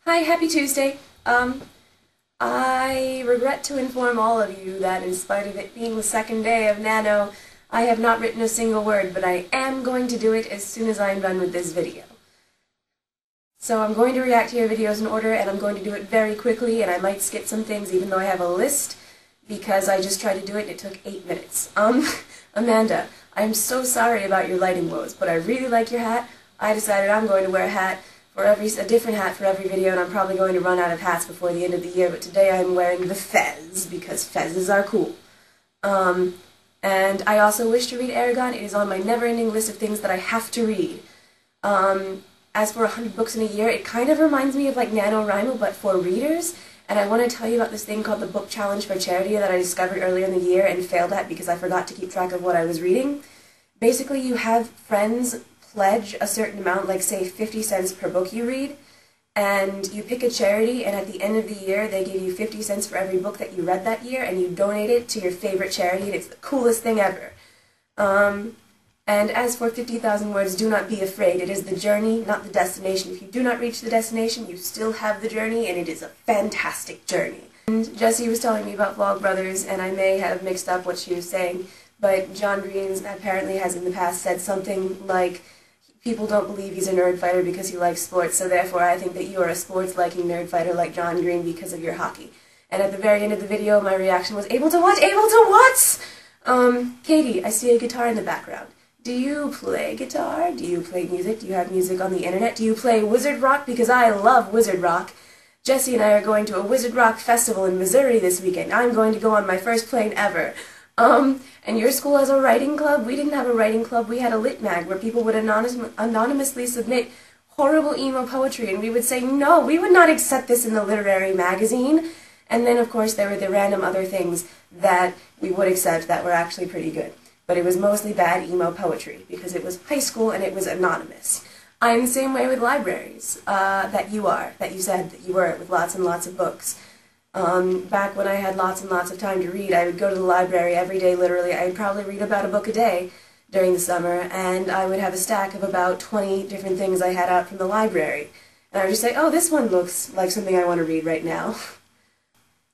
Hi, happy Tuesday. I regret to inform all of you that in spite of it being the second day of Nano, I have not written a single word, but I am going to do it as soon as I am done with this video. So I'm going to react to your videos in order, and I'm going to do it very quickly, and I might skip some things even though I have a list, because I just tried to do it and it took 8 minutes. Amanda, I'm so sorry about your lighting woes, but I really like your hat. I decided I'm going to wear a hat for a different hat for every video, and I'm probably going to run out of hats before the end of the year, but today I'm wearing the fez, because fezzes are cool. And I also wish to read Eragon. It is on my never-ending list of things that I have to read. As for 100 books in a year, it kind of reminds me of like NaNoWriMo, but for readers, and I want to tell you about this thing called the Book Challenge for Charity that I discovered earlier in the year and failed at because I forgot to keep track of what I was reading. Basically, you have friends pledge a certain amount, like say 50 cents per book you read, and you pick a charity, and at the end of the year they give you 50 cents for every book that you read that year, and you donate it to your favorite charity, and it's the coolest thing ever. And as for 50,000 words, do not be afraid. It is the journey, not the destination. If you do not reach the destination, you still have the journey, and it is a fantastic journey. And Jessie was telling me about Vlogbrothers, and I may have mixed up what she was saying, but John Green apparently has in the past said something like, people don't believe he's a nerd fighter because he likes sports, so therefore I think that you are a sports-liking nerd fighter like John Green because of your hockey. And at the very end of the video, my reaction was, able to what? Able to what? Katie, I see a guitar in the background. Do you play guitar? Do you play music? Do you have music on the internet? Do you play Wizard Rock? Because I love Wizard Rock. Jessie and I are going to a Wizard Rock festival in Missouri this weekend. I'm going to go on my first plane ever. And your school has a writing club? We didn't have a writing club. We had a lit mag where people would anonymously submit horrible emo poetry, and we would say, no, we would not accept this in the literary magazine. And then, of course, there were the random other things that we would accept that were actually pretty good. But it was mostly bad emo poetry, because it was high school and it was anonymous. I'm the same way with libraries, that you said that you were, with lots and lots of books. Back when I had lots and lots of time to read, I would go to the library every day, literally. I'd probably read about a book a day during the summer, and I would have a stack of about 20 different things I had out from the library. And I would just say, oh, this one looks like something I want to read right now.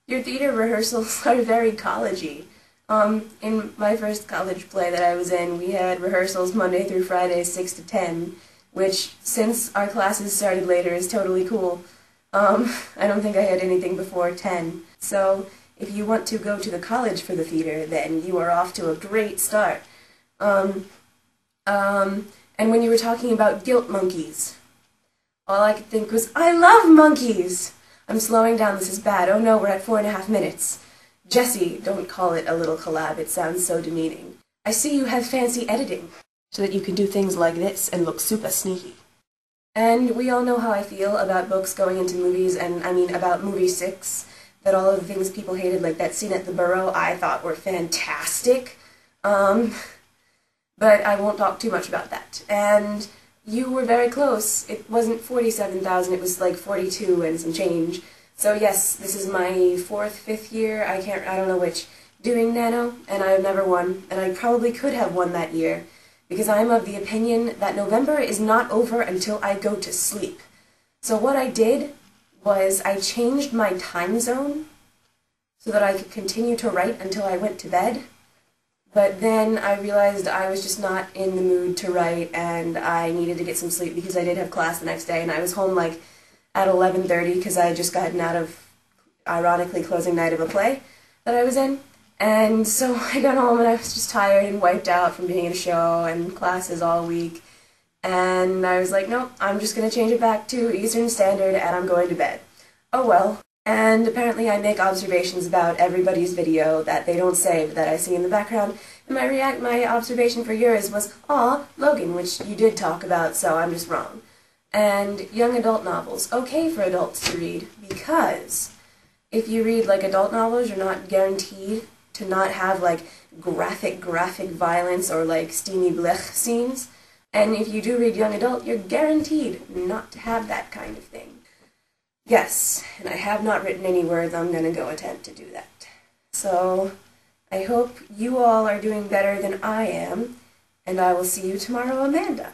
Your theater rehearsals are very college-y. In my first college play that I was in, we had rehearsals Monday through Friday, 6 to 10, which, since our classes started later, is totally cool. I don't think I had anything before 10. So, if you want to go to the college for the theater, then you are off to a great start. And when you were talking about guilt monkeys, all I could think was, I love monkeys! I'm slowing down, this is bad. Oh no, we're at 4.5 minutes. Jessie, don't call it a little collab, it sounds so demeaning. I see you have fancy editing, so that you can do things like this and look super sneaky. And we all know how I feel about books going into movies, and I mean about movie 6, that all of the things people hated, like that scene at the Burrow, I thought were fantastic. But I won't talk too much about that. And you were very close. It wasn't 47,000, it was like 42 and some change. So yes, this is my 4th, 5th year, I don't know which, doing Nano, and I have never won, and I probably could have won that year, because I'm of the opinion that November is not over until I go to sleep. So what I did was I changed my time zone so that I could continue to write until I went to bed, but then I realized I was just not in the mood to write, and I needed to get some sleep because I did have class the next day, and I was home like at 11:30 because I had just gotten out of, ironically, closing night of a play that I was in. And so I got home and I was just tired and wiped out from being in a show and classes all week. And I was like, nope, I'm just going to change it back to Eastern Standard and I'm going to bed. Oh well. And apparently I make observations about everybody's video that they don't say but that I see in the background. And my observation for yours was, aw, Logan, which you did talk about, so I'm just wrong. And young adult novels, okay for adults to read, because if you read like adult novels, you're not guaranteed to not have like graphic violence or like steamy blech scenes. And if you do read young adult, you're guaranteed not to have that kind of thing. Yes, and I have not written any words, I'm gonna go attempt to do that. So, I hope you all are doing better than I am, and I will see you tomorrow, Amanda.